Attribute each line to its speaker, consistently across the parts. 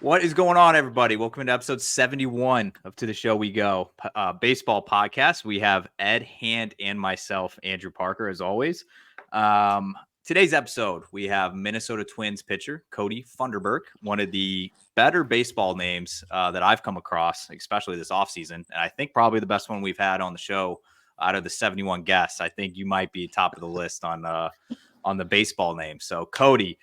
Speaker 1: What is going on, everybody? Welcome to episode 71 of To The Show We Go baseball podcast. We have Ed Hand and myself, Andrew Parker, as always. Today's episode, we have Minnesota Twins pitcher Kody Funderburk, one of the better baseball names that I've come across, especially this offseason. And I think probably the best one we've had on the show out of the 71 guests. I think you might be top of the list on the baseball name. So, Kody,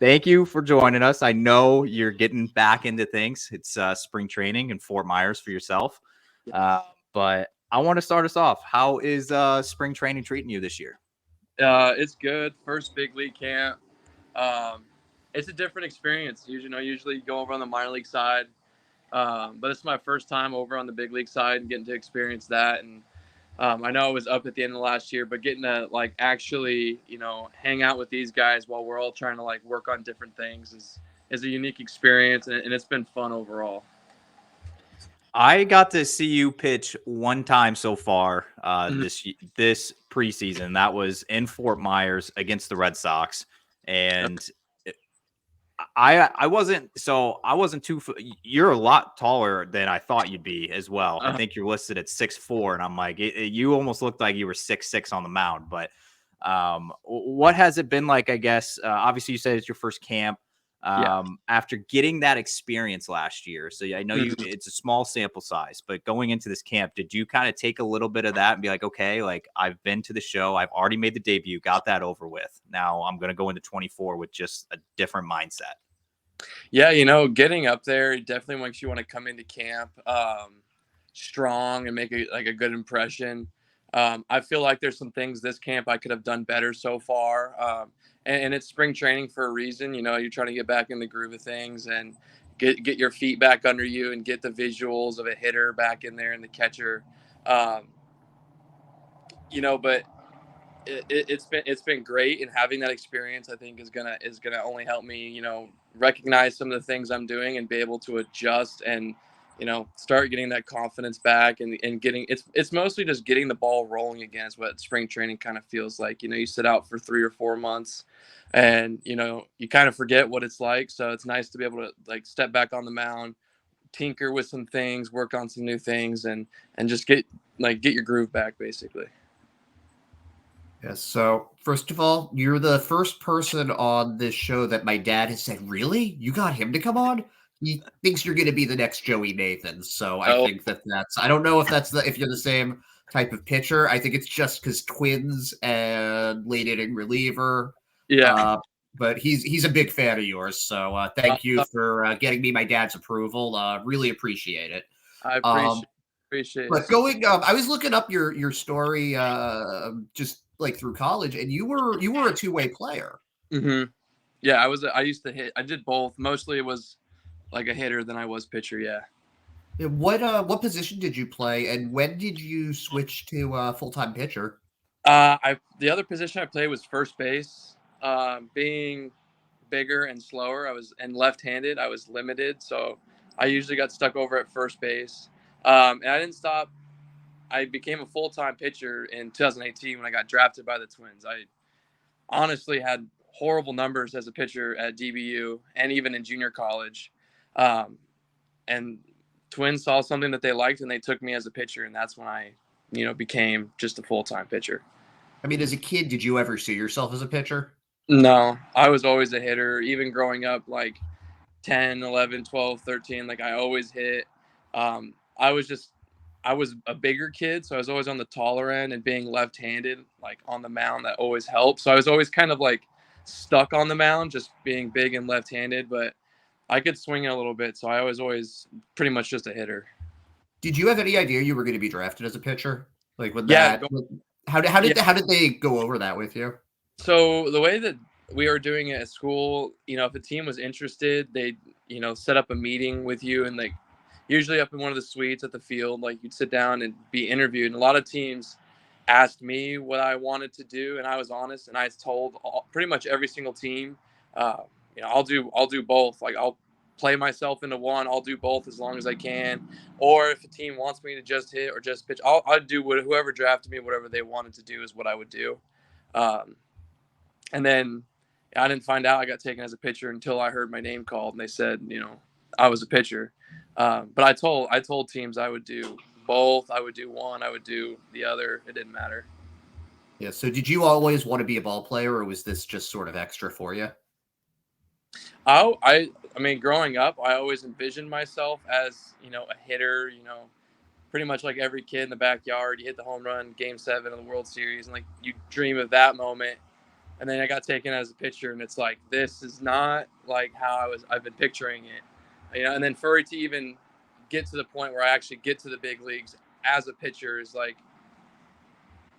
Speaker 1: thank you for joining us. I know you're getting back into things. It's spring training in Fort Myers for yourself. But I want to start us off. How is spring training treating you this year?
Speaker 2: It's good. First big league camp. It's a different experience. Usually go over on the minor league side. But it's my first time over on the big league side and getting to experience that. And I know I was up at the end of last year, but getting to actually, hang out with these guys while we're all trying to work on different things is a unique experience, and it's been fun overall.
Speaker 1: I got to see you pitch one time so far
Speaker 2: Mhm.
Speaker 1: this preseason. That was in Fort Myers against the Red Sox, and I wasn't too. You're a lot taller than I thought you'd be as well. I think you're listed at 6'4", and I'm like, you almost looked like you were 6'6" on the mound. But what has it been like? I guess obviously you said it's your first camp. After getting that experience last year, so I know it's a small sample size, but going into this camp, did you kind of take a little bit of that and be like, okay, like I've been to the show, I've already made the debut, got that over with. Now I'm going to go into 24 with just a different mindset.
Speaker 2: Yeah, getting up there definitely makes you want to come into camp strong and make a good impression. I feel like there's some things this camp I could have done better so far. And it's spring training for a reason. You're trying to get back in the groove of things and get your feet back under you and get the visuals of a hitter back in there and the catcher. But it's been great, and having that experience I think is gonna only help me recognize some of the things I'm doing and be able to adjust and start getting that confidence back and getting it's mostly just getting the ball rolling again is what spring training kind of feels like. You sit out for 3 or 4 months and you kind of forget what it's like, so it's nice to be able to step back on the mound, tinker with some things, work on some new things, and just get your groove back basically.
Speaker 3: Yes. So, first of all, you're the first person on this show that my dad has said, "Really? You got him to come on?" He thinks you're going to be the next Joey Nathan. So, I think that's. I don't know if if you're the same type of pitcher. I think it's just because Twins and late inning reliever.
Speaker 2: Yeah.
Speaker 3: But he's a big fan of yours. So, thank you for getting me my dad's approval. Really appreciate it.
Speaker 2: I appreciate it.
Speaker 3: But I was looking up your story just through college, and you were a two-way player.
Speaker 2: Mm-hmm. Yeah, I used to hit. I did both. Mostly it was like a hitter than I was pitcher. Yeah.
Speaker 3: What position did you play, and when did you switch to full-time pitcher?
Speaker 2: The other position I played was first base. Being bigger and slower, and left-handed. I was limited, so I usually got stuck over at first base. And I didn't stop. I became a full-time pitcher in 2018 when I got drafted by the Twins. I honestly had horrible numbers as a pitcher at DBU and even in junior college. And Twins saw something that they liked, and they took me as a pitcher, and that's when I, became just a full-time pitcher.
Speaker 3: I mean, as a kid, did you ever see yourself as a pitcher?
Speaker 2: No, I was always a hitter, even growing up 10, 11, 12, 13. I always hit. I was a bigger kid, so I was always on the taller end, and being left-handed, on the mound, that always helped. So I was always kind of stuck on the mound, just being big and left-handed, but I could swing it a little bit. So I was always pretty much just a hitter.
Speaker 3: Did you have any idea you were going to be drafted as a pitcher?
Speaker 2: Yeah.
Speaker 3: How did they go over that with you?
Speaker 2: So the way that we were doing it at school, if a team was interested, they'd, set up a meeting with you, and usually up in one of the suites at the field, you'd sit down and be interviewed. And a lot of teams asked me what I wanted to do, and I was honest, and I told pretty much every single team, I'll do both. I'll play myself into one. I'll do both as long as I can. Or if a team wants me to just hit or just pitch, I'd do whoever drafted me, whatever they wanted to do is what I would do. And then I didn't find out I got taken as a pitcher until I heard my name called, and they said, I was a pitcher. But I told teams I would do both. I would do one. I would do the other. It didn't matter.
Speaker 3: Yeah. So did you always want to be a ball player, or was this just sort of extra for you?
Speaker 2: I mean, growing up, I always envisioned myself as, a hitter, pretty much like every kid in the backyard. You hit the home run, Game 7 of the World Series, and like you dream of that moment. And then I got taken as a pitcher, and it's like, this is not like how I've been picturing it, And then for it to even get to the point where I actually get to the big leagues as a pitcher is like,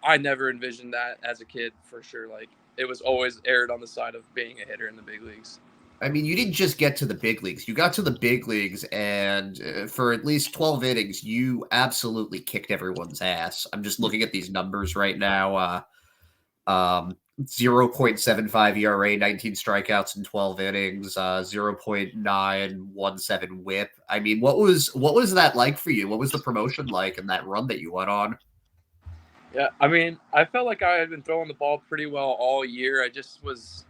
Speaker 2: I never envisioned that as a kid for sure. Like it was always aired on the side of being a hitter in the big leagues.
Speaker 3: I mean, you didn't just get to the big leagues. You got to the big leagues, and for at least 12 innings, you absolutely kicked everyone's ass. I'm just looking at these numbers right now. 0.75 ERA, 19 strikeouts in 12 innings, 0.917 WHIP. I mean, what was that like for you? What was the promotion like and that run that you went on?
Speaker 2: Yeah, I mean, I felt like I had been throwing the ball pretty well all year. I just was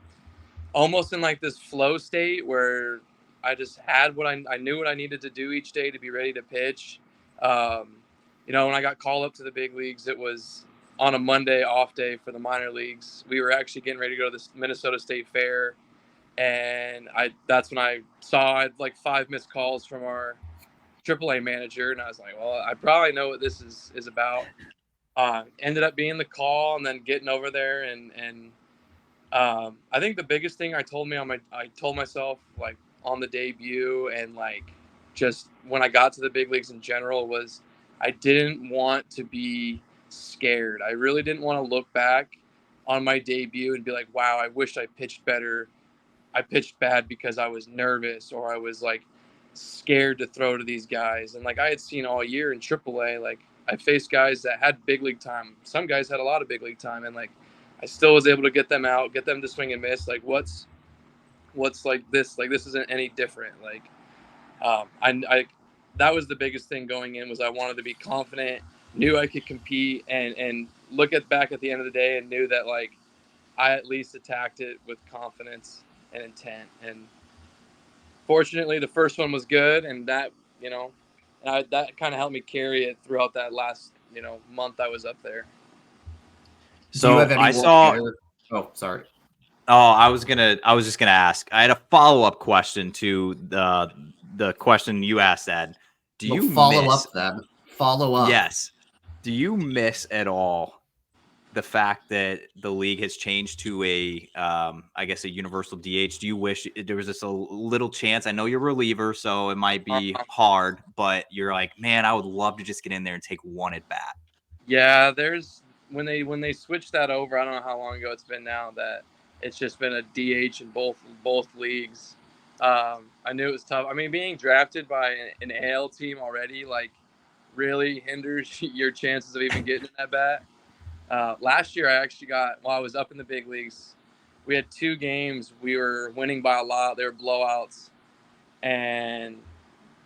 Speaker 2: almost in like this flow state where I just had I knew what I needed to do each day to be ready to pitch. When I got called up to the big leagues, it was on a Monday off day for the minor leagues. We were actually getting ready to go to the Minnesota State Fair, and that's when I saw I had like 5 missed calls from our AAA manager, and I was like, well, I probably know what this is about. Ended up being the call, and then getting over there and I think the biggest thing I told myself like on the debut and like just when I got to the big leagues in general was I didn't want to be scared. I really didn't want to look back on my debut and be like, wow, I wish I pitched better. I pitched bad because I was nervous or I was like scared to throw to these guys. And like I had seen all year in AAA, like I faced guys that had big league time. Some guys had a lot of big league time, and like I still was able to get them out, get them to swing and miss. Like what's like this? Like this isn't any different. Like I that was the biggest thing going in was I wanted to be confident, knew I could compete, and look back at the end of the day and knew that like I at least attacked it with confidence and intent. And fortunately, the first one was good, and that that kind of helped me carry it throughout that last month I was up there.
Speaker 3: Do you have
Speaker 1: So I
Speaker 3: anyone
Speaker 1: saw.
Speaker 3: there? Oh, sorry.
Speaker 1: Oh, I was just gonna ask. I had a follow-up question to the question you asked, Ed. Do
Speaker 3: Well,
Speaker 1: you
Speaker 3: follow
Speaker 1: miss?
Speaker 3: up then. Follow up.
Speaker 1: Yes. Do you miss at all the fact that the league has changed to I guess a universal DH? Do you wish there was just a little chance? I know you're a reliever, so it might be hard, but you're like, man, I would love to just get in there and take one at bat.
Speaker 2: Yeah, there's when they switched that over. I don't know how long ago it's been now that it's just been a DH in both leagues. I knew it was tough. I mean, being drafted by an AL team already like really hinders your chances of even getting in that bat. Last year, I actually while I was up in the big leagues, we had 2 games. We were winning by a lot. They were blowouts, and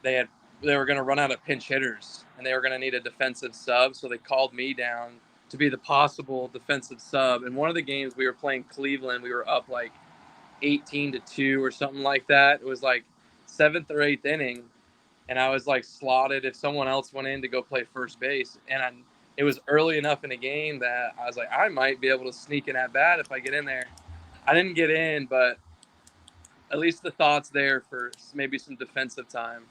Speaker 2: they were going to run out of pinch hitters, and they were going to need a defensive sub. So they called me down to be the possible defensive sub. And one of the games we were playing Cleveland, we were up like 18-2 or something like that. It was like 7th or 8th inning, and I was like slotted if someone else went in to go play first base. And it was early enough in the game that I was like, I might be able to sneak in at bat if I get in there. I didn't get in, but at least the thought's there for maybe some defensive time.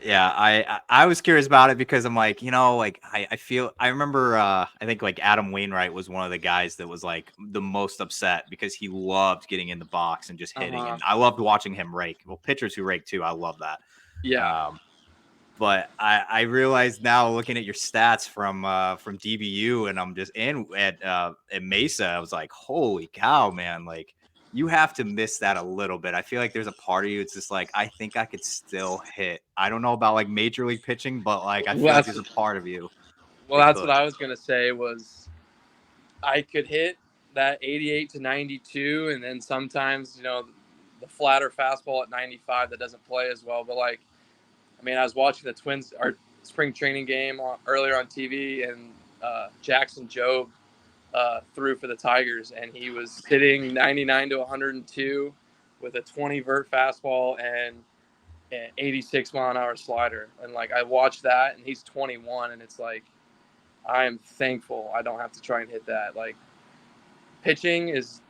Speaker 1: Yeah, I was curious about it because I'm like, like I remember I think like Adam Wainwright was one of the guys that was like the most upset because he loved getting in the box and just hitting, and I loved watching him rake. Well, pitchers who rake too, I love that.
Speaker 2: Yeah.
Speaker 1: But I realize now looking at your stats from DBU, and I'm just at Mesa, I was like, holy cow, man! Like you have to miss that a little bit. I feel like there's a part of you it's just like I think I could still hit. I don't know about like major league pitching, but like I feel like there's a part of you.
Speaker 2: Well, that's what I was gonna say was I could hit that 88 to 92, and then sometimes the flatter fastball at 95 that doesn't play as well. But like, I mean, I was watching the Twins our spring training game earlier on TV, and Jackson Jobe threw for the Tigers, and he was hitting 99 to 102 with a 20 vert fastball, and 86-mile-an-hour slider. And like I watched that, and he's 21, and it's like I am thankful I don't have to try and hit that. Like pitching is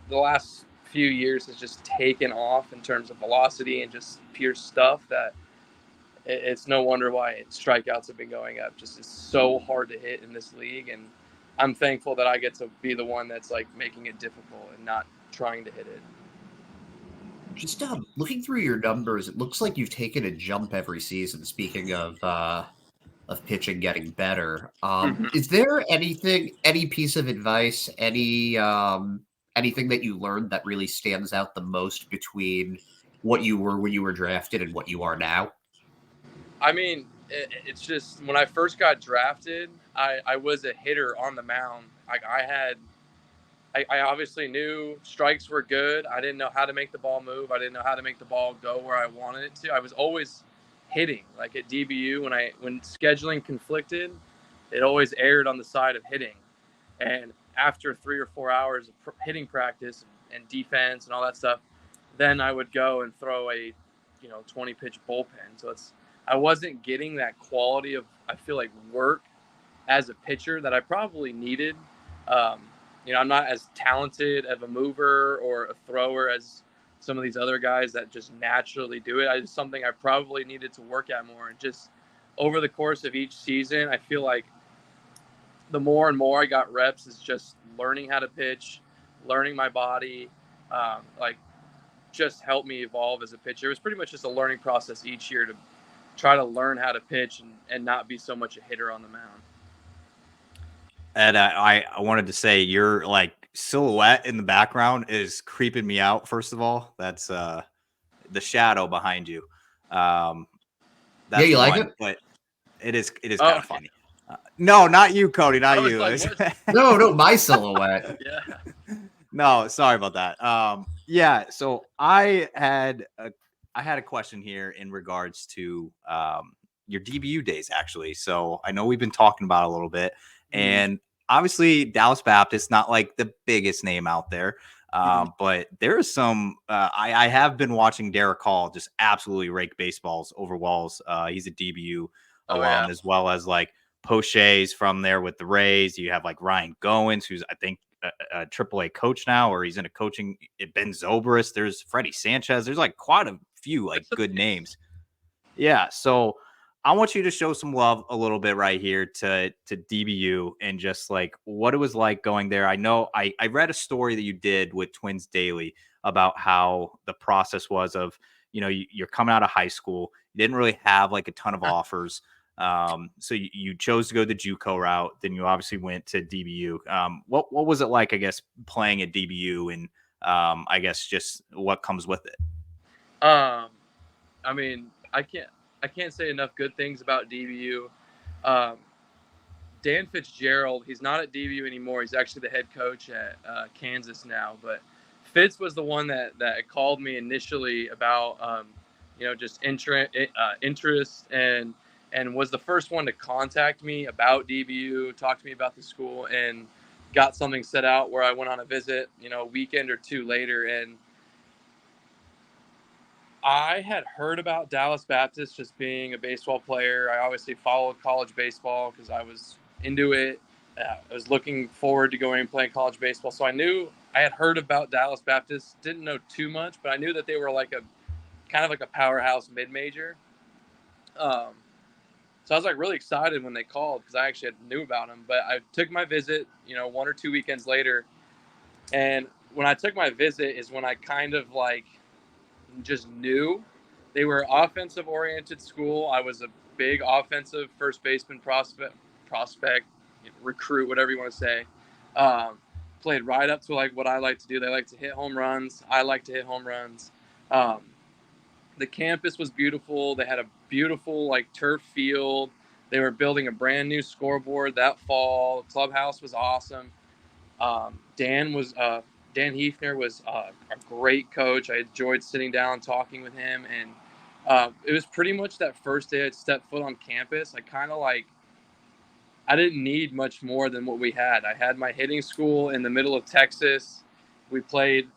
Speaker 2: the last few years has just taken off in terms of velocity and just pure stuff that it's no wonder why strikeouts have been going up. Just it's so hard to hit in this league, and I'm thankful that I get to be the one that's like making it difficult and not trying to hit it.
Speaker 3: Just looking through your numbers, it looks like you've taken a jump every season. Speaking of pitching getting better, is there any piece of advice, anything that you learned that really stands out the most between what you were when you were drafted and what you are now?
Speaker 2: I mean, it's just when I first got drafted, I was a hitter on the mound. Like I obviously knew strikes were good. I didn't know how to make the ball move. I didn't know how to make the ball go where I wanted it to. I was always hitting. Like at DBU, when scheduling conflicted, it always erred on the side of hitting. And after 3 or 4 hours of hitting practice and defense and all that stuff, then I would go and throw a 20 pitch bullpen. So I wasn't getting that quality of, I feel like, work as a pitcher that I probably needed. I'm not as talented of a mover or a thrower as some of these other guys that just naturally do it. It's something I probably needed to work at more. And just over the course of each season, I feel like the more and more I got reps is just learning how to pitch, learning my body, just helped me evolve as a pitcher. It was pretty much just a learning process each year to try to learn how to pitch and not be so much a hitter on the mound.
Speaker 1: And I wanted to say your like silhouette in the background is creeping me out. First of all, that's the shadow behind you. That's
Speaker 3: yeah, you like it?
Speaker 1: But it is kind of funny. No, not you, Kody, not you.
Speaker 3: Like, no, my silhouette.
Speaker 2: Yeah.
Speaker 1: No, sorry about that. Yeah, so I had a question here in regards to your DBU days, actually. So I know we've been talking about it a little bit, and obviously Dallas Baptist, not like the biggest name out there, but there is some. I have been watching Derek Hall just absolutely rake baseballs over walls. He's a DBU alum, as well as like Poche's from there with the Rays. You have like Ryan Goins, who's I think a AAA coach now, or he's in a coaching. Ben Zobrist. There's Freddie Sanchez. There's like quite a few like good names. Yeah, so I want you to show some love a little bit right here to DBU and just like what it was like going there. I know I read a story that you did with Twins Daily about how the process was of, you're coming out of high school. You didn't really have like a ton of offers. So you chose to go the JUCO route. Then you obviously went to DBU. What was it like, I guess, playing at DBU and I guess just what comes with it?
Speaker 2: I mean, I can't say enough good things about DBU. Dan Fitzgerald, he's not at DBU anymore. He's actually the head coach at Kansas now. But Fitz was the one that called me initially about, just interest and was the first one to contact me about DBU, talk to me about the school, and got something set out where I went on a visit, a weekend or two later. And I had heard about Dallas Baptist just being a baseball player. I obviously followed college baseball because I was into it. I was looking forward to going and playing college baseball. So I knew I had heard about Dallas Baptist, didn't know too much, but I knew that they were like a kind of like a powerhouse mid-major. So I was like really excited when they called because I actually knew about them. But I took my visit, 1 or 2 weekends later. And when I took my visit is when I kind of like just knew they were offensive oriented school. I was a big offensive first baseman prospect, recruit, whatever you want to say. Played right up to like what I like to do. They like to hit home runs. I like to hit home runs. The campus was beautiful. They had a beautiful like turf field. They were building a brand new scoreboard that fall. The clubhouse was awesome. Dan Hefner was a great coach. I enjoyed sitting down and talking with him. And it was pretty much that first day I'd stepped foot on campus. I didn't need much more than what we had. I had my hitting school in the middle of Texas. We played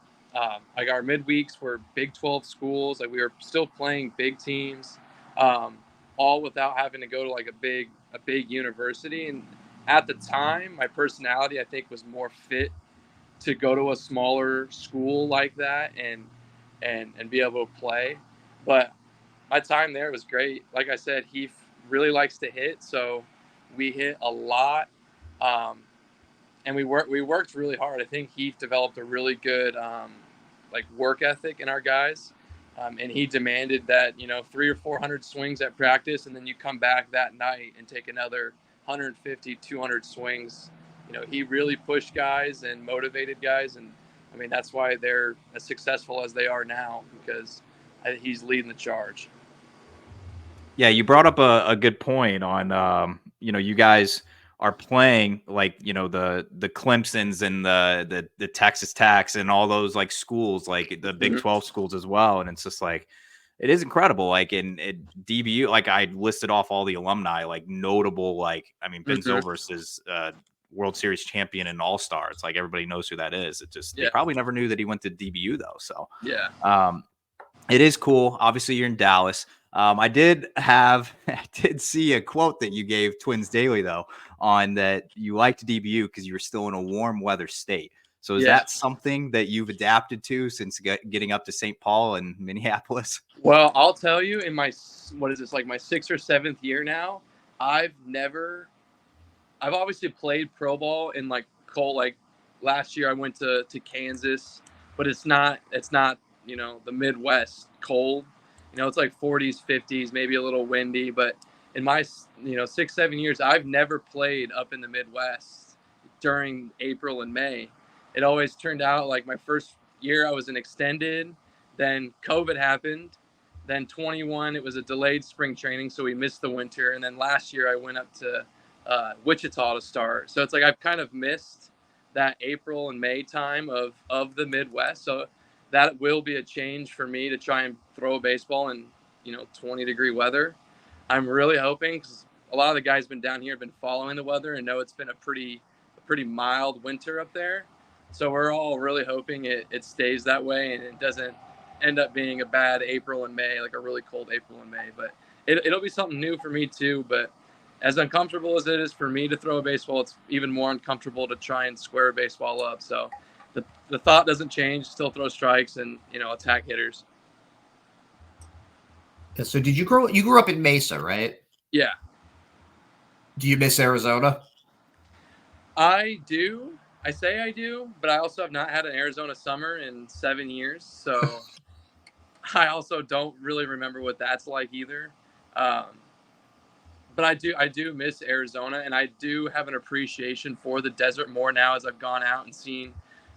Speaker 2: Like our midweeks were Big 12 schools. Like we were still playing big teams, all without having to go to like a big university. And at the time, my personality, I think, was more fit to go to a smaller school like that and be able to play. But my time there was great. Like I said, he really likes to hit, so we hit a lot. And we worked really hard. I think Heath developed a really good like work ethic in our guys, and he demanded that 300 or 400 swings at practice, and then you come back that night and take another 150, 200 swings. He really pushed guys and motivated guys, and I mean that's why they're as successful as they are now because he's leading the charge.
Speaker 1: Yeah, you brought up a good point on you guys are playing like the Clemsons and the Texas Techs and all those like schools, like the Big 12 schools as well, and it's just like it is incredible. Like in DBU, like I listed off all the alumni, like notable, like I mean Ben Zobrist is World Series champion and all-star. It's like everybody knows who that is. It just they probably never knew that he went to DBU though. So it is cool. Obviously, you're in Dallas. I did see a quote that you gave Twins Daily though on that you liked DBU because you were still in a warm weather state. So is that something that you've adapted to since getting up to St. Paul and Minneapolis?
Speaker 2: Well, I'll tell you, in my my 6th or 7th year now, I've obviously played pro ball in like cold. Like last year, I went to Kansas, but it's not the Midwest cold. It's like 40s, 50s, maybe a little windy. But in my 6-7 years, I've never played up in the Midwest during April and May. It always turned out like my first year I was an extended, then COVID happened, then 21 it was a delayed spring training, so we missed the winter, and then last year I went up to Wichita to start. So it's like I've kind of missed that April and May time of the Midwest. So that will be a change for me to try and throw a baseball in 20-degree weather. I'm really hoping, because a lot of the guys been down here have been following the weather and know it's been a pretty mild winter up there. So we're all really hoping it stays that way and it doesn't end up being a bad April and May, like a really cold April and May. But it'll be something new for me too. But as uncomfortable as it is for me to throw a baseball, it's even more uncomfortable to try and square a baseball up. So the thought doesn't change. Still throw strikes and attack hitters.
Speaker 3: Yeah, so you grew up in Mesa, right?
Speaker 2: Yeah.
Speaker 3: Do you miss Arizona?
Speaker 2: I do. I say I do, but I also have not had an Arizona summer in 7 years. So I also don't really remember what that's like either. But I do miss Arizona, and I do have an appreciation for the desert more now as I've gone out and seen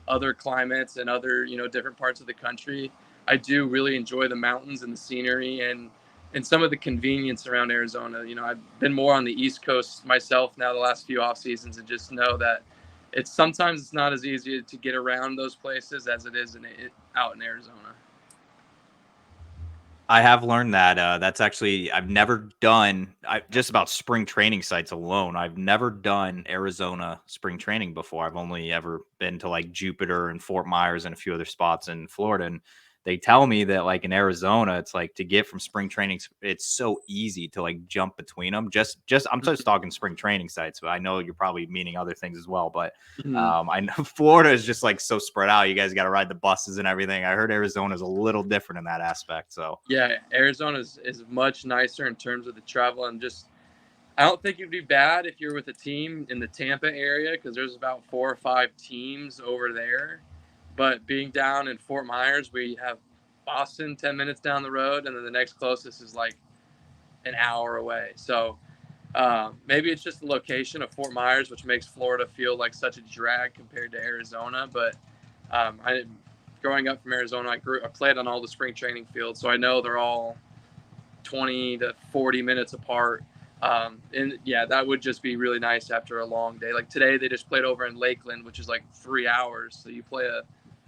Speaker 2: other climates and other, different parts of the country. I do really enjoy the mountains and the scenery and some of the convenience around Arizona. I've been more on the East Coast myself now the last few off seasons and just know that sometimes it's not as easy to get around those places as it is out in Arizona.
Speaker 1: I have learned that that's actually I've never done just about spring training sites alone. I've never done Arizona spring training before. I've only ever been to like Jupiter and Fort Myers and a few other spots in Florida. And they tell me that like in Arizona, it's like to get from spring training, it's so easy to like jump between them. I'm just talking spring training sites, but I know you're probably meaning other things as well. But I know Florida is just like so spread out. You guys got to ride the buses and everything. I heard Arizona is a little different in that aspect. So
Speaker 2: yeah, Arizona is much nicer in terms of the travel and just. I don't think it'd be bad if you're with a team in the Tampa area because there's about 4 or 5 teams over there. But being down in Fort Myers, we have Boston 10 minutes down the road, and then the next closest is like an hour away. So maybe it's just the location of Fort Myers, which makes Florida feel like such a drag compared to Arizona. But growing up from Arizona, I played on all the spring training fields, so I know they're all 20 to 40 minutes apart. And yeah, that would just be really nice after a long day. Like today, they just played over in Lakeland, which is like 3 hours. So you play a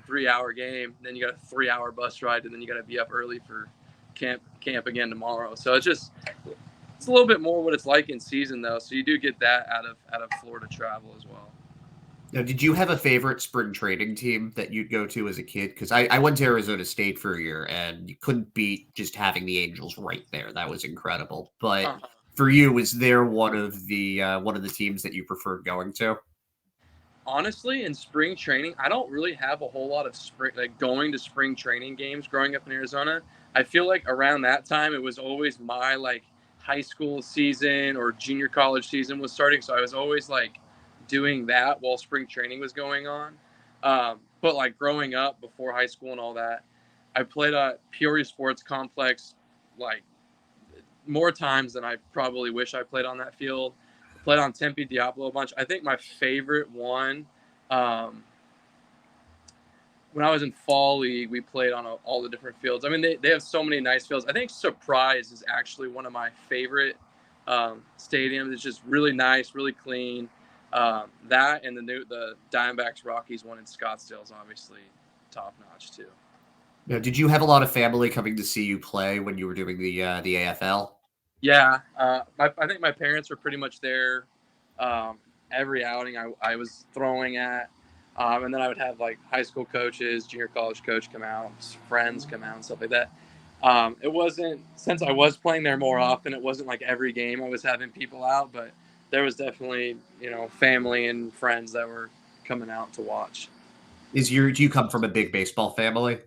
Speaker 2: 3-hour game, then you got a 3-hour bus ride, and then you got to be up early for camp again tomorrow. So it's a little bit more what it's like in season though. So you do get that out of Florida travel as well.
Speaker 3: Now, did you have a favorite spring training team that you'd go to as a kid? Because I went to Arizona State for a year, and you couldn't beat just having the Angels right there. That was incredible. But
Speaker 2: Uh,
Speaker 3: for you, was there one of the teams that you preferred going to?
Speaker 2: Honestly, in spring training, I don't really have a whole lot of going to spring training games growing up in Arizona. I feel like around that time it was always my like high school season or junior college season was starting, so I was always like doing that while spring training was going on. But like growing up before high school and all that, I played at Peoria Sports Complex like more times than I probably wish I played on that field. Played on Tempe Diablo a bunch. I think my favorite one, um, when I was in fall league, we played on all the different fields. I mean, they have so many nice fields. I think Surprise is actually one of my favorite stadiums. It's just really nice, really clean. That and the Diamondbacks Rockies one in Scottsdale is obviously top notch too.
Speaker 3: Now, did you have a lot of family coming to see you play when you were doing the AFL?
Speaker 2: Yeah, I think my parents were pretty much there every outing I was throwing at. And then I would have like high school coaches, junior college coach come out, friends come out, and stuff like that. It wasn't, since I was playing there more often, it wasn't like every game I was having people out, but there was definitely, family and friends that were coming out to watch.
Speaker 3: Do you come from a big baseball family?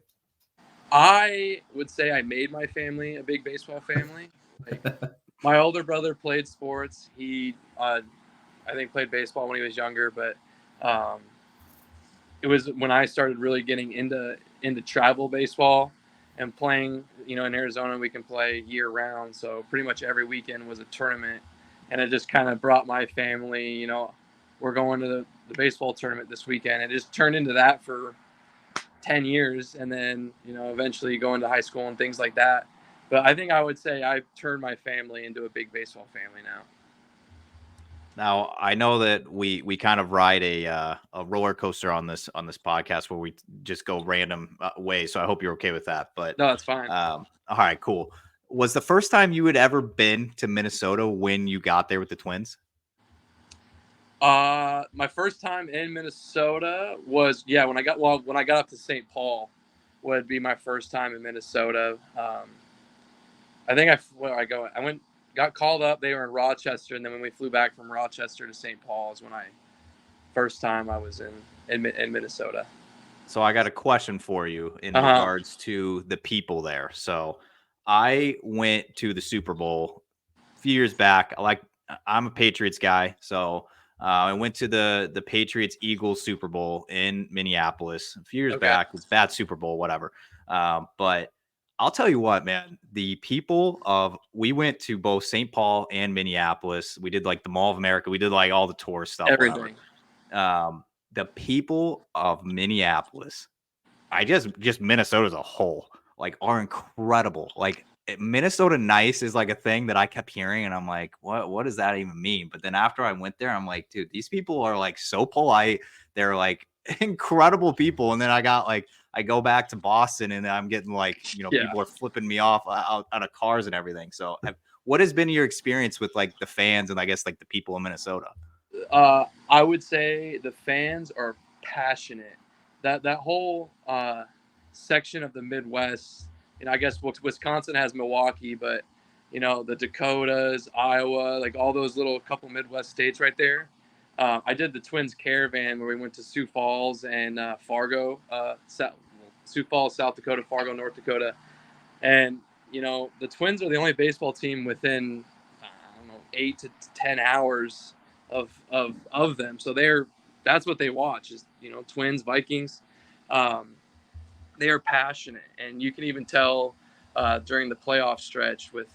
Speaker 2: I would say I made my family a big baseball family. Like my older brother played sports. He, I think, played baseball when he was younger, but um, it was when I started really getting into travel baseball and playing. In Arizona we can play year round, so pretty much every weekend was a tournament, and it just kind of brought my family. We're going to the baseball tournament this weekend. It just turned into that for 10 years, and then eventually going to high school and things like that. But I think I would say I've turned my family into a big baseball family now.
Speaker 1: Now, I know that we kind of ride a roller coaster on this podcast where we just go random ways. So I hope you're okay with that. But
Speaker 2: No, that's fine.
Speaker 1: all right, cool. Was the first time you had ever been to Minnesota when you got there with the Twins?
Speaker 2: My first time in Minnesota was when I got up to St. Paul would be my first time in Minnesota. I think I went, got called up. They were in Rochester, and then when we flew back from Rochester to St. Paul is when first time I was in Minnesota.
Speaker 1: So I got a question for you in regards to the people there. So I went to the Super Bowl a few years back. I'm a Patriots guy, so I went to the Patriots Eagles Super Bowl in Minneapolis a few years back. It was a bad Super Bowl, whatever. But I'll tell you what, man, we went to both St. Paul and Minneapolis. We did like the Mall of America. We did like all the tourist stuff.
Speaker 2: Everything.
Speaker 1: Whatever. The people of Minneapolis, just Minnesota as a whole, like, are incredible. Like, Minnesota nice is like a thing that I kept hearing, and I'm like, what does that even mean? But then after I went there, I'm like, dude, these people are like so polite. They're like incredible people. And then I go back to Boston, and I'm getting like, people are flipping me off out of cars and everything. So what has been your experience with like the fans and I guess like the people in Minnesota?
Speaker 2: I would say the fans are passionate. That whole section of the Midwest, I guess Wisconsin has Milwaukee, but the Dakotas, Iowa, like all those little couple Midwest states right there. I did the Twins caravan where we went to Sioux Falls and Fargo, Sioux Falls, South Dakota, Fargo, North Dakota, and the Twins are the only baseball team within 8 to 10 hours of them. So that's what they watch is Twins, Vikings. They are passionate, and you can even tell during the playoff stretch with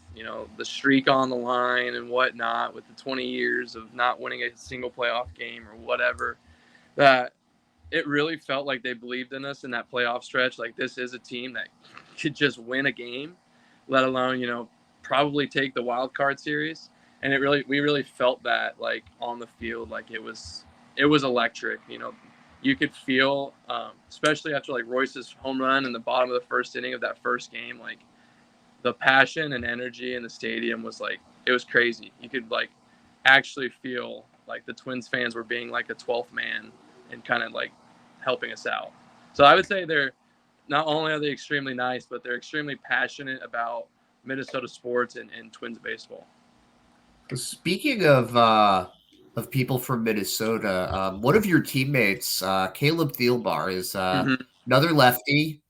Speaker 2: the streak on the line and whatnot, with the 20 years of not winning a single playoff game or whatever, that it really felt like they believed in us in that playoff stretch. Like, this is a team that could just win a game, let alone probably take the wild card series. And we really felt that like on the field. Like it was electric. You could feel, especially after like Royce's home run in the bottom of the first inning of that first game, like the passion and energy in the stadium was like, it was crazy. You could like actually feel like the Twins fans were being like a 12th man and kind of like helping us out. So I would say they're not only are they extremely nice, but they're extremely passionate about Minnesota sports and Twins baseball.
Speaker 3: Speaking of people from Minnesota, one of your teammates, Caleb Thielbar, is another lefty.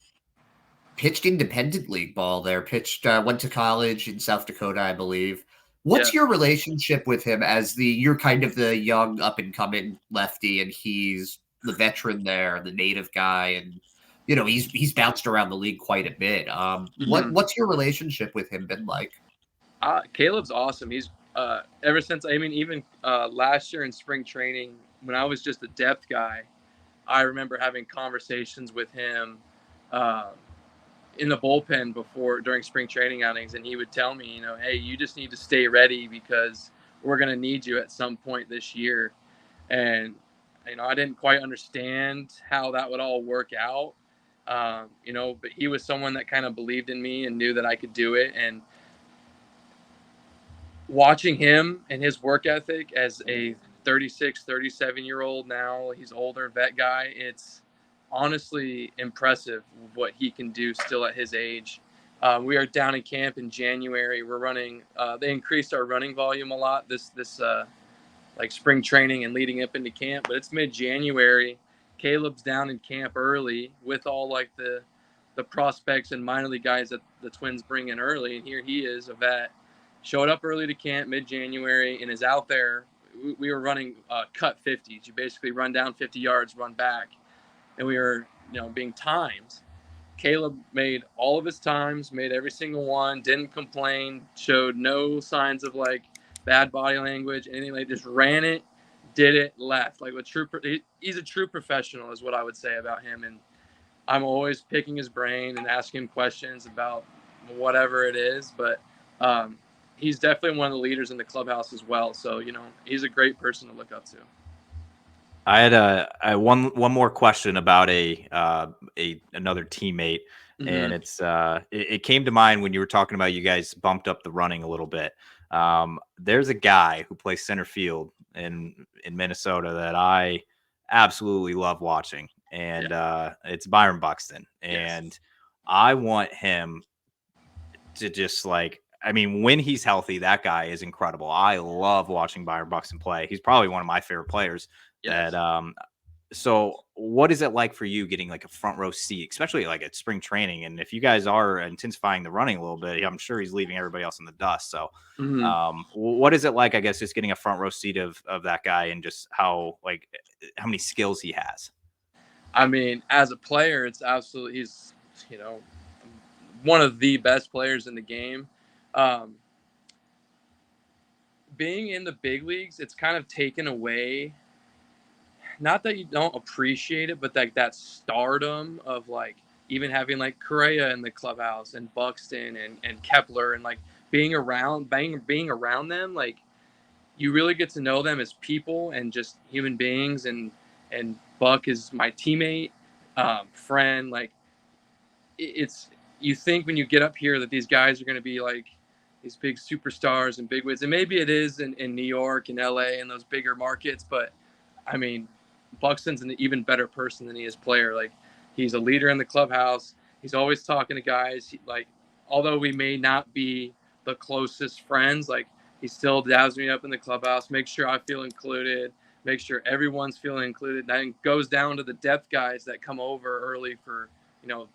Speaker 3: Pitched independent league ball there. Went to college in South Dakota, I believe. What's your relationship with him as you're kind of the young up and coming lefty, and he's the veteran there, the native guy, and he's bounced around the league quite a bit. What's your relationship with him been like?
Speaker 2: Caleb's awesome. He's ever since even last year in spring training when I was just a depth guy, I remember having conversations with him in the bullpen during spring training outings, and he would tell me, hey, you just need to stay ready because we're going to need you at some point this year. And I didn't quite understand how that would all work out, but he was someone that kind of believed in me and knew that I could do it. And watching him and his work ethic as a 36, 37-year-old now, he's older vet guy, it's honestly impressive what he can do still at his age. We are down in camp in January. We're running. They increased our running volume a lot this like spring training and leading up into camp. But it's mid-January. Caleb's down in camp early with all like the prospects and minor league guys that the Twins bring in early. And here he is, a vet, showed up early to camp mid-January and is out there. We were running cut 50s. You basically run down 50 yards, run back. And we were, being timed. Caleb made all of his times, made every single one, didn't complain, showed no signs of like bad body language, anything like just ran it, did it, left. Like he's a true professional is what I would say about him. And I'm always picking his brain and asking him questions about whatever it is. But he's definitely one of the leaders in the clubhouse as well. So, he's a great person to look up to.
Speaker 1: I had one more question about another teammate, and it's it came to mind when you were talking about you guys bumped up the running a little bit. There's a guy who plays center field in Minnesota that I absolutely love watching, and it's Byron Buxton, and I want him to just when he's healthy, that guy is incredible. I love watching Byron Buxton play. He's probably one of my favorite players. Yes. So what is it like for you getting like a front row seat, especially like at spring training? And if you guys are intensifying the running a little bit, I'm sure he's leaving everybody else in the dust. So what is it like, I guess, just getting a front row seat of that guy and just how many skills he has?
Speaker 2: I mean, as a player, it's absolutely, he's, one of the best players in the game. Being in the big leagues, it's kind of taken away, not that you don't appreciate it, but like that stardom of like even having like Correa in the clubhouse and Buxton and Kepler and like being around them, like you really get to know them as people and just human beings. And Buck is my teammate, friend. Like it's, you think when you get up here that these guys are going to be like these big superstars and big wigs, and maybe it is in New York and LA and those bigger markets, but I mean, Buxton's an even better person than he is player. Like he's a leader in the clubhouse. He's always talking to guys. Although we may not be the closest friends, like he still dabs me up in the clubhouse, makes sure I feel included, make sure everyone's feeling included. And it goes down to the depth guys that come over early for,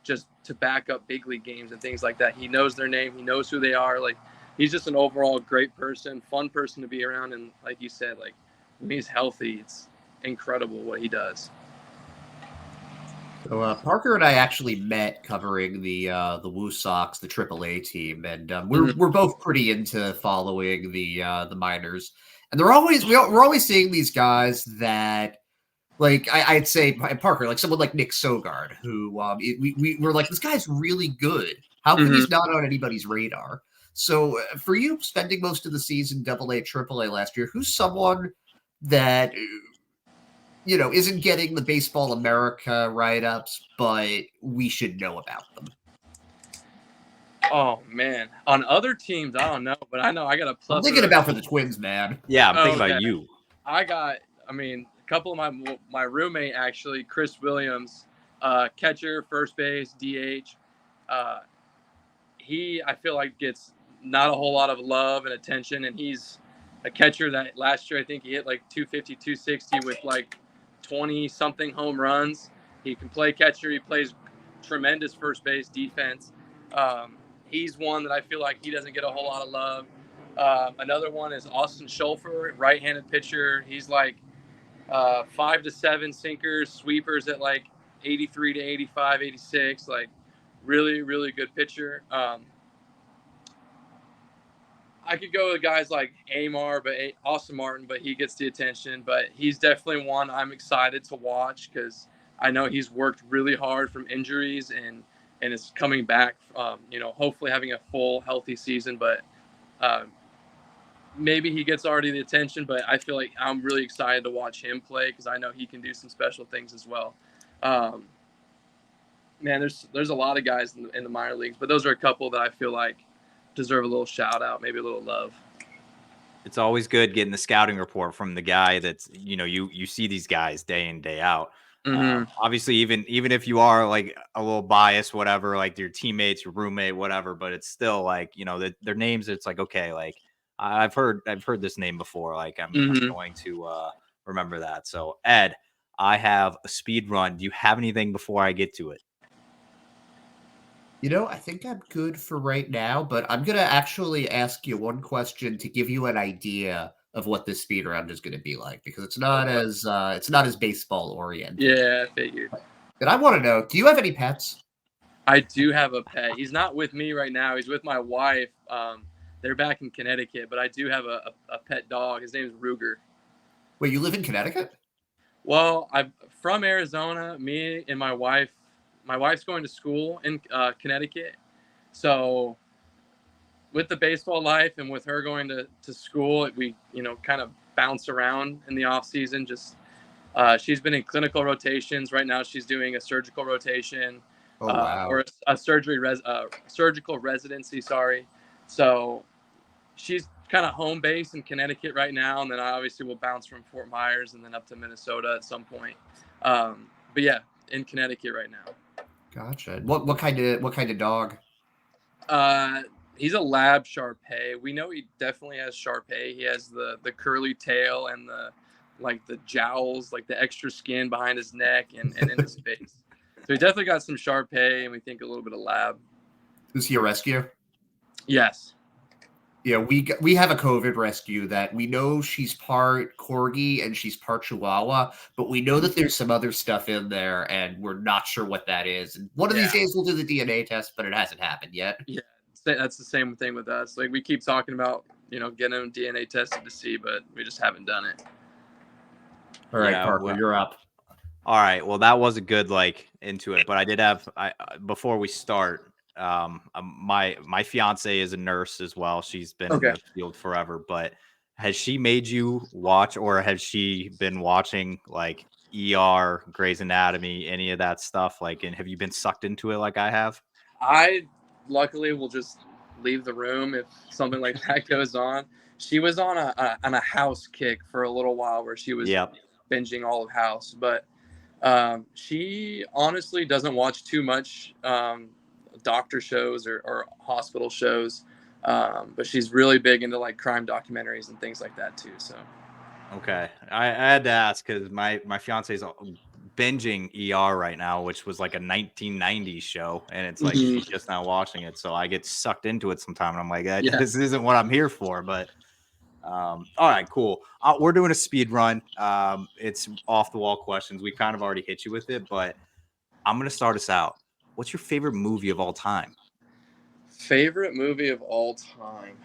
Speaker 2: just to back up big league games and things like that. He knows their name. He knows who they are. Like he's just an overall great person, fun person to be around. And like you said, like when he's healthy, it's incredible what he does.
Speaker 3: So Parker and I actually met covering the Woo Sox, the AAA team, and we're both pretty into following the minors. And we're always seeing these guys that, like I'd say Parker, like someone like Nick Sogard, who we were like, this guy's really good. How come he's not on anybody's radar? So for you, spending most of the season AA, AAA last year, who's someone that isn't getting the Baseball America write-ups, but we should know about them?
Speaker 2: Oh, man. On other teams, I don't know, but I know I got a plus.
Speaker 3: I'm thinking about for the Twins, man.
Speaker 1: Yeah, I'm thinking about you.
Speaker 2: couple of my roommate actually, Chris Williams, catcher, first base, DH. I feel like gets not a whole lot of love and attention, and he's a catcher that last year I think he hit like 250, 260 with like 20 something home runs. He can play catcher. He plays tremendous first base defense. He's one that I feel like he doesn't get a whole lot of love. Another one is Austin Schulfer, right-handed pitcher. He's like 5 to 7 sinkers, sweepers at like 83 to 85, 86. Like really, really good pitcher. I could go with guys like Amar, but Austin Martin, but he gets the attention. But he's definitely one I'm excited to watch because I know he's worked really hard from injuries and is coming back. Hopefully having a full healthy season. But maybe he gets already the attention. But I feel like I'm really excited to watch him play because I know he can do some special things as well. Man, there's a lot of guys in the minor leagues, but those are a couple that I feel like deserve a little shout out, maybe a little love.
Speaker 1: It's always good getting the scouting report from the guy that's, you see these guys day in, day out.
Speaker 2: Mm-hmm.
Speaker 1: Obviously, even if you are like a little biased, whatever, like your teammates, your roommate, whatever, but it's still like, their names. It's like, okay, like I've heard this name before. Like I'm going to remember that. So Ed, I have a speed run. Do you have anything before I get to it?
Speaker 3: I think I'm good for right now, but I'm going to actually ask you one question to give you an idea of what this speed round is going to be like, because it's not as baseball oriented.
Speaker 2: Yeah, I figured.
Speaker 3: But I want to know, do you have any pets?
Speaker 2: I do have a pet. He's not with me right now. He's with my wife. They're back in Connecticut, but I do have a pet dog. His name is Ruger.
Speaker 3: Wait, you live in Connecticut?
Speaker 2: Well, I'm from Arizona. Me and my wife's going to school in Connecticut. So with the baseball life and with her going to school, we, kind of bounce around in the off season. Just she's been in clinical rotations. Right now she's doing a surgical rotation.
Speaker 3: Oh, wow.
Speaker 2: Or a surgical residency. Sorry. So she's kind of home base in Connecticut right now. And then I obviously will bounce from Fort Myers and then up to Minnesota at some point. But yeah, in Connecticut right now.
Speaker 3: Gotcha. What kind of dog?
Speaker 2: He's a lab Shar-Pei. We know he definitely has Shar-Pei. He has the curly tail and the jowls, like the extra skin behind his neck and in his face. So he definitely got some Shar-Pei, and we think a little bit of lab.
Speaker 3: Is he a rescue?
Speaker 2: Yes.
Speaker 3: Yeah, we have a COVID rescue that we know she's part Corgi and she's part Chihuahua, but we know that there's some other stuff in there, and we're not sure what that is. And one of these days we'll do the DNA test, but it hasn't happened yet.
Speaker 2: Yeah, that's the same thing with us. Like we keep talking about, getting them DNA tested to see, but we just haven't done it.
Speaker 3: All right, Parker, you're up.
Speaker 1: All right. Well, that was a good into it, but I did have before we start. My fiance is a nurse as well. She's been in the field forever, but has she made you watch, or has she been watching like ER, Grey's Anatomy, any of that stuff? And have you been sucked into it like I have?
Speaker 2: I luckily will just leave the room if something like that goes on. She was on a House kick for a little while where she was binging all of House, but she honestly doesn't watch too much doctor shows or hospital shows, but she's really big into like crime documentaries and things like that too. So
Speaker 1: okay, I had to ask because my fiance's binging ER right now, which was like a 1990s show, and it's like she's just now watching it, so I get sucked into it sometime, and I'm like, this isn't what I'm here for. But all right, cool. We're doing a speed run. It's off the wall questions. We kind of already hit you with it, but I'm gonna start us out. What's your favorite movie of all time?
Speaker 2: Favorite movie of all time?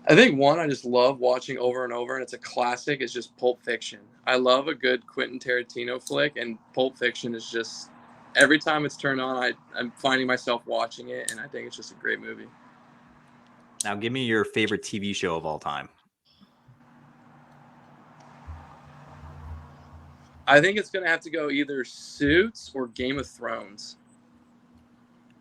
Speaker 2: I think one I just love watching over and over, and it's a classic, is just Pulp Fiction. I love a good Quentin Tarantino flick, and Pulp Fiction is just, every time it's turned on, I'm finding myself watching it, and I think it's just a great movie.
Speaker 1: Now, give me your favorite TV show of all time.
Speaker 2: I think it's going to have to go either Suits or Game of Thrones.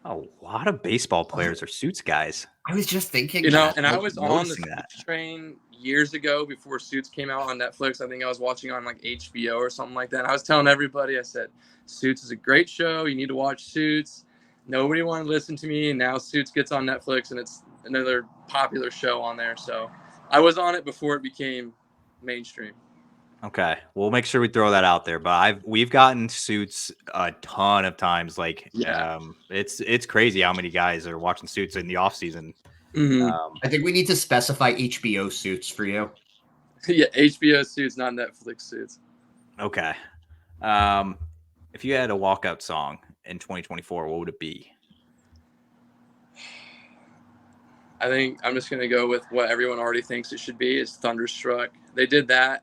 Speaker 1: A lot of baseball players are Suits guys.
Speaker 3: I was just thinking,
Speaker 2: You know,
Speaker 3: that,
Speaker 2: and I
Speaker 3: like,
Speaker 2: was on the
Speaker 1: noticing that.
Speaker 2: Suits train years ago before Suits came out on Netflix. I think I was watching on like HBO or something like that. And I was telling everybody, I said, Suits is a great show. You need to watch Suits. Nobody wanted to listen to me. And now Suits gets on Netflix and it's another popular show on there. So I was on it before it became mainstream.
Speaker 1: Okay, we'll make sure we throw that out there. But we've gotten Suits a ton of times. Like,
Speaker 2: Yeah.
Speaker 1: It's crazy how many guys are watching Suits in the off season.
Speaker 2: Mm-hmm.
Speaker 3: I think we need to specify HBO Suits for you.
Speaker 2: Yeah, HBO Suits, not Netflix Suits.
Speaker 1: Okay. If you had a walkout song in 2024, what would it be?
Speaker 2: I think I'm just going to go with what everyone already thinks it should be. Is Thunderstruck. They did that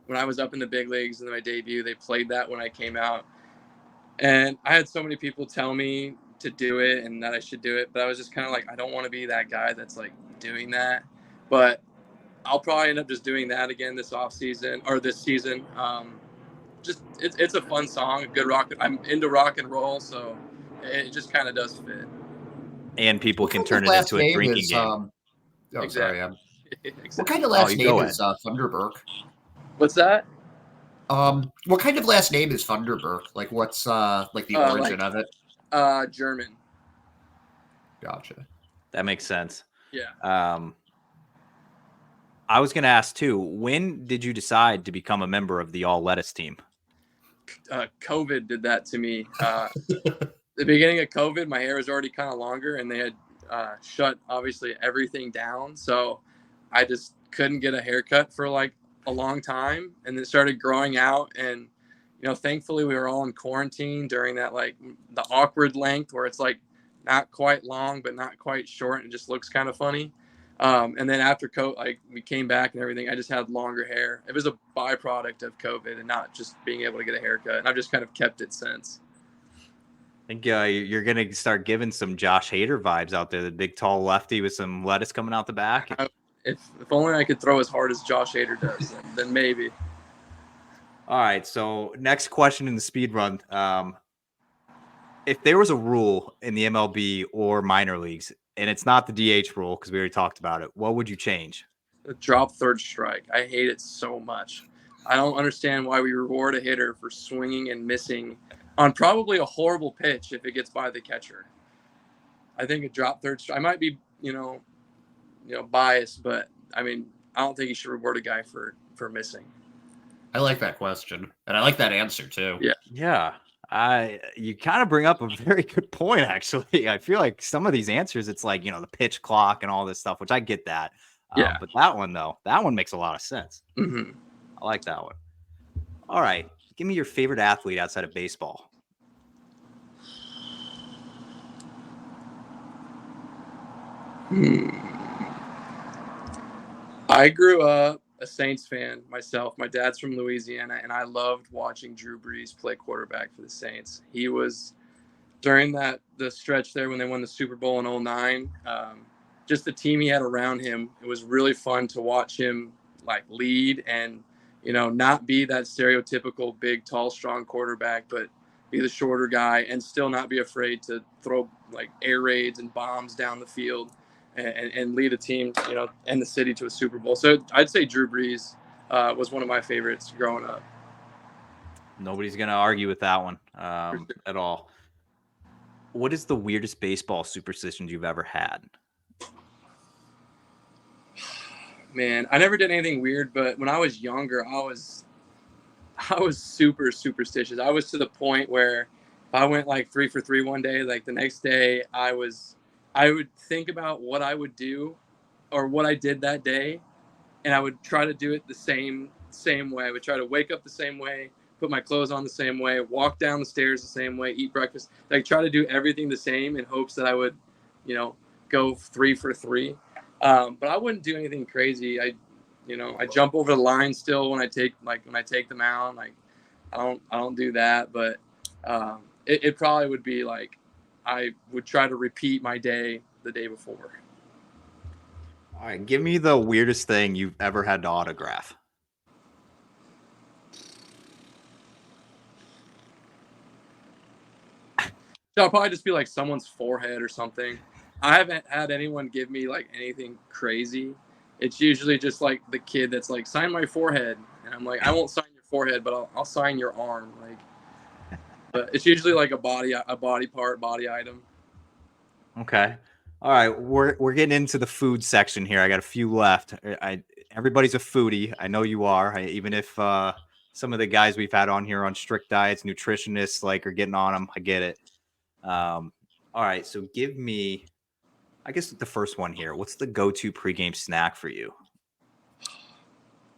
Speaker 2: when I was up in the big leagues in my debut. They played that when I came out. And I had so many people tell me to do it and that I should do it. But I was just kind of like, I don't want to be that guy that's like doing that. But I'll probably end up just doing that again this off season or this season. Just it's a fun song, a good rock. I'm into rock and roll, so it just kind of does fit.
Speaker 1: And people
Speaker 3: What
Speaker 1: can
Speaker 3: kind
Speaker 1: turn
Speaker 3: of
Speaker 1: it
Speaker 3: last
Speaker 1: into a
Speaker 3: name
Speaker 1: drinking
Speaker 3: is
Speaker 1: game.
Speaker 3: sorry,
Speaker 2: Exactly.
Speaker 3: what kind of
Speaker 1: Oh,
Speaker 3: last
Speaker 1: you go
Speaker 3: name
Speaker 1: ahead.
Speaker 3: is Funderburk?
Speaker 2: What's that?
Speaker 3: What kind of last name is Funderburk? Like, what's like the origin of it?
Speaker 2: German.
Speaker 3: Gotcha.
Speaker 1: That makes sense.
Speaker 2: Yeah.
Speaker 1: I was going to ask too, when did you decide to become a member of the All Lettuce team?
Speaker 2: COVID did that to me. The beginning of COVID, my hair was already kind of longer, and they had shut obviously everything down. So I just couldn't get a haircut for like a long time, and it started growing out. And thankfully we were all in quarantine during that like the awkward length where it's like not quite long but not quite short, and it just looks kind of funny. And then after like we came back and everything, I just had longer hair. It was a byproduct of COVID and not just being able to get a haircut. And I've just kind of kept it since.
Speaker 1: I think you're going to start giving some Josh Hader vibes out there, the big tall lefty with some lettuce coming out the back.
Speaker 2: If only I could throw as hard as Josh Hader does, then maybe.
Speaker 1: All right, so next question in the speed run. If there was a rule in the MLB or minor leagues, and it's not the DH rule because we already talked about it, what would you change?
Speaker 2: The drop third strike. I hate it so much. I don't understand why we reward a hitter for swinging and missing on probably a horrible pitch if it gets by the catcher. I think a drop third strike. I might be, biased, but I mean, I don't think you should reward a guy for missing.
Speaker 3: I like that question, and I like that answer too.
Speaker 1: Yeah. You kind of bring up a very good point, actually. I feel like some of these answers, it's like, the pitch clock and all this stuff, which I get that.
Speaker 2: Yeah.
Speaker 1: But that one makes a lot of sense.
Speaker 2: Mm-hmm.
Speaker 1: I like that one. All right. Give me your favorite athlete outside of baseball.
Speaker 2: I grew up a Saints fan myself. My dad's from Louisiana, and I loved watching Drew Brees play quarterback for the Saints. He was, during the stretch there when they won the Super Bowl in 2009, just the team he had around him, it was really fun to watch him like lead and, not be that stereotypical big, tall, strong quarterback, but be the shorter guy and still not be afraid to throw like air raids and bombs down the field. And lead a team, and the city to a Super Bowl. So I'd say Drew Brees was one of my favorites growing up.
Speaker 1: Nobody's going to argue with that one at all. What is the weirdest baseball superstition you've ever had?
Speaker 2: Man, I never did anything weird, but when I was younger, I was super superstitious. I was to the point where if I went like 3 for 3 one day, like the next day I would think about what I would do or what I did that day, and I would try to do it the same way. I would try to wake up the same way, put my clothes on the same way, walk down the stairs the same way, eat breakfast, like try to do everything the same in hopes that I would, go 3 for 3. But I wouldn't do anything crazy. I jump over the line still when I take the mound. Like I don't do that, but it probably would be like I would try to repeat my day the day before.
Speaker 1: All right, give me the weirdest thing you've ever had to autograph.
Speaker 2: So I'll probably just be like someone's forehead or something. I haven't had anyone give me like anything crazy. It's usually just like the kid that's like, sign my forehead. And I'm like, I won't sign your forehead, but I'll sign your arm. Like, but it's usually like a body part, body item.
Speaker 1: Okay. All right. We're getting into the food section here. I got a few left. Everybody's a foodie. I know you are. Even if some of the guys we've had on here on strict diets, nutritionists like are getting on them. I get it. All right. So give me, I guess the first one here. What's the go-to pregame snack for you?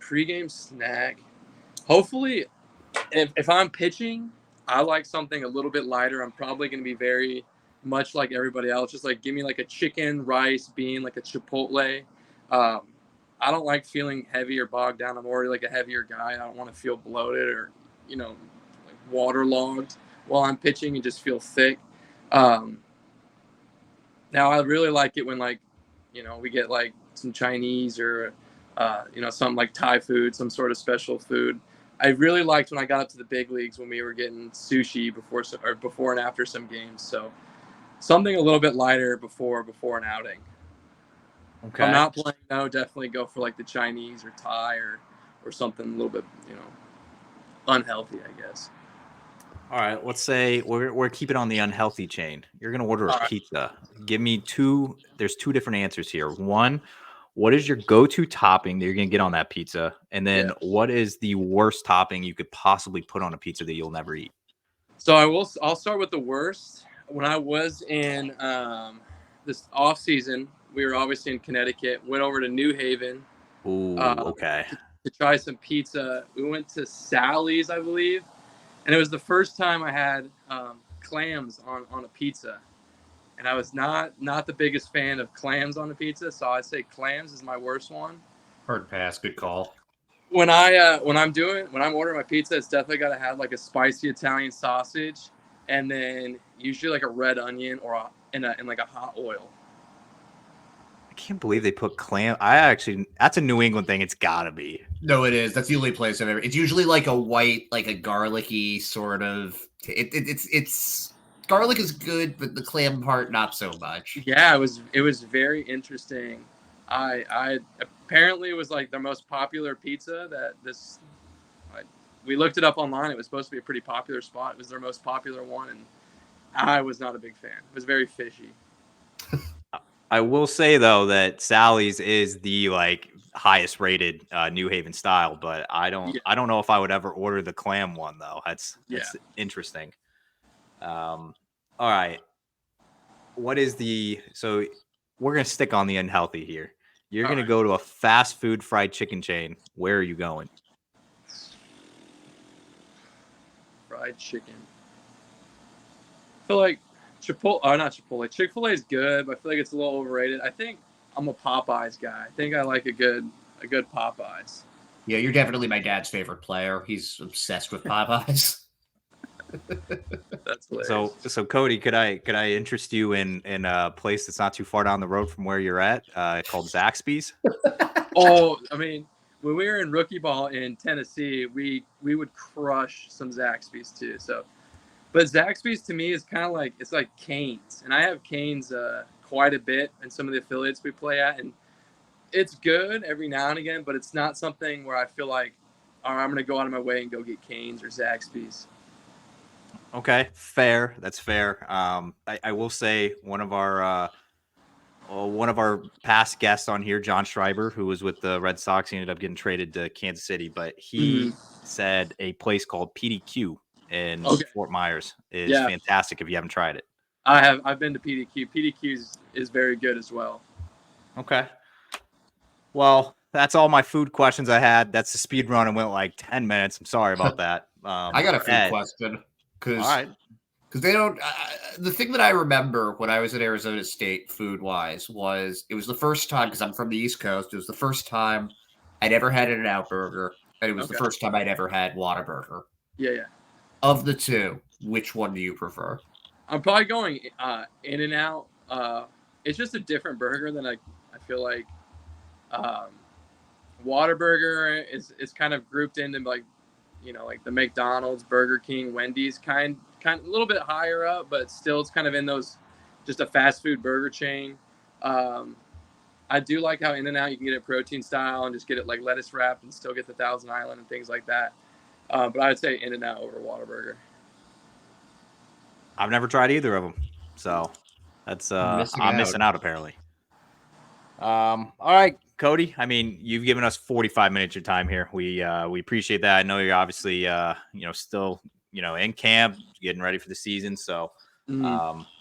Speaker 2: Pre-game snack. Hopefully, if I'm pitching, I like something a little bit lighter. I'm probably going to be very much like everybody else. Just like give me like a chicken, rice, bean, like a Chipotle. Um, I don't like feeling heavy or bogged down. I'm already like a heavier guy. I don't want to feel bloated or, like waterlogged while I'm pitching and just feel thick. Now I really like it when we get like some Chinese or, something like Thai food, some sort of special food. I really liked when I got up to the big leagues when we were getting sushi before and after some games. So something a little bit lighter before an outing.
Speaker 1: Okay.
Speaker 2: If I'm not playing, though, definitely go for like the Chinese or Thai or something a little bit, unhealthy, I guess.
Speaker 1: All right. Let's say we're keeping on the unhealthy chain. You're going to order a pizza. Give me there's two different answers here. One, what is your go-to topping that you're going to get on that pizza? And then what is the worst topping you could possibly put on a pizza that you'll never eat?
Speaker 2: So I'll start with the worst. When I was in this off season, we were obviously in Connecticut, went over to New Haven.
Speaker 1: Ooh, okay.
Speaker 2: To try some pizza. We went to Sally's, I believe. And it was the first time I had clams on a pizza. And I was not the biggest fan of clams on a pizza, so I'd say clams is my worst one.
Speaker 3: Hard pass, good call.
Speaker 2: When I'm ordering my pizza, it's definitely got to have like a spicy Italian sausage, and then usually like a red onion or in like a hot oil.
Speaker 1: I can't believe they put clam. That's a New England thing. It's gotta be.
Speaker 3: No, it is. That's the only place I've ever. It's usually like a white, like a garlicky sort of. It's garlic is good, but the clam part not so much.
Speaker 2: Yeah, it was very interesting. I apparently it was like their most popular pizza we looked it up online. It was supposed to be a pretty popular spot. It was their most popular one, and I was not a big fan. It was very fishy.
Speaker 1: I will say though that Sally's is the highest rated New Haven style, but I don't know if I would ever order the clam one though. That's interesting. All right. So we're gonna stick on the unhealthy here. You're gonna go to a fast food fried chicken chain. Where are you going?
Speaker 2: Fried chicken. I feel like not Chipotle. Chick-fil-A is good, but I feel like it's a little overrated. I think I'm a Popeyes guy. I think I like a good Popeyes.
Speaker 3: Yeah, you're definitely my dad's favorite player. He's obsessed with Popeyes.
Speaker 2: That's hilarious.
Speaker 1: So Kody, could I interest you in a place that's not too far down the road from where you're at, called Zaxby's?
Speaker 2: Oh, I mean, when we were in rookie ball in Tennessee, we would crush some Zaxby's too. So, but Zaxby's to me is kind of like, it's like Cane's, and I have Cane's quite a bit in some of the affiliates we play at, and it's good every now and again, but it's not something where I feel like, all right, I'm gonna go out of my way and go get Cane's or Zaxby's.
Speaker 1: Okay, fair. That's fair. I will say one of our past guests on here, John Schreiber, who was with the Red Sox, he ended up getting traded to Kansas City, but he said a place called PDQ in Fort Myers is fantastic if you haven't tried it.
Speaker 2: I've been to PDQ. PDQ is very good as well.
Speaker 1: Okay. Well, that's all my food questions I had. That's the speed run and went like 10 minutes. I'm sorry about that.
Speaker 3: I got a food question.
Speaker 1: All right.
Speaker 3: Because they don't. The thing that I remember when I was at Arizona State, food wise, was it was the first time, because I'm from the East Coast. It was the first time I'd ever had an Out Burger, and it was the first time I'd ever had Whataburger.
Speaker 2: Yeah.
Speaker 3: Of the two, which one do you prefer?
Speaker 2: I'm probably going In-N-Out. It's just a different burger than I feel like. Whataburger is kind of grouped into like the McDonald's, Burger King, Wendy's kind kind of a little bit higher up, but still it's kind of in those, just a fast food burger chain. I do like how In-N-Out you can get it protein style and just get it like lettuce wrapped and still get the Thousand Island and things like that. But I would say In-N-Out over Whataburger.
Speaker 1: I've never tried either of them, so that's I'm missing out apparently. All right, Kody. I mean, you've given us 45 minutes of your time here. We appreciate that. I know you're obviously still in camp, getting ready for the season. So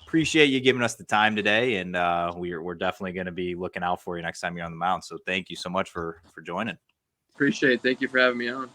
Speaker 1: appreciate you giving us the time today, and we're definitely going to be looking out for you next time you're on the mound. So thank you so much for joining.
Speaker 2: Appreciate it. Thank you for having me on.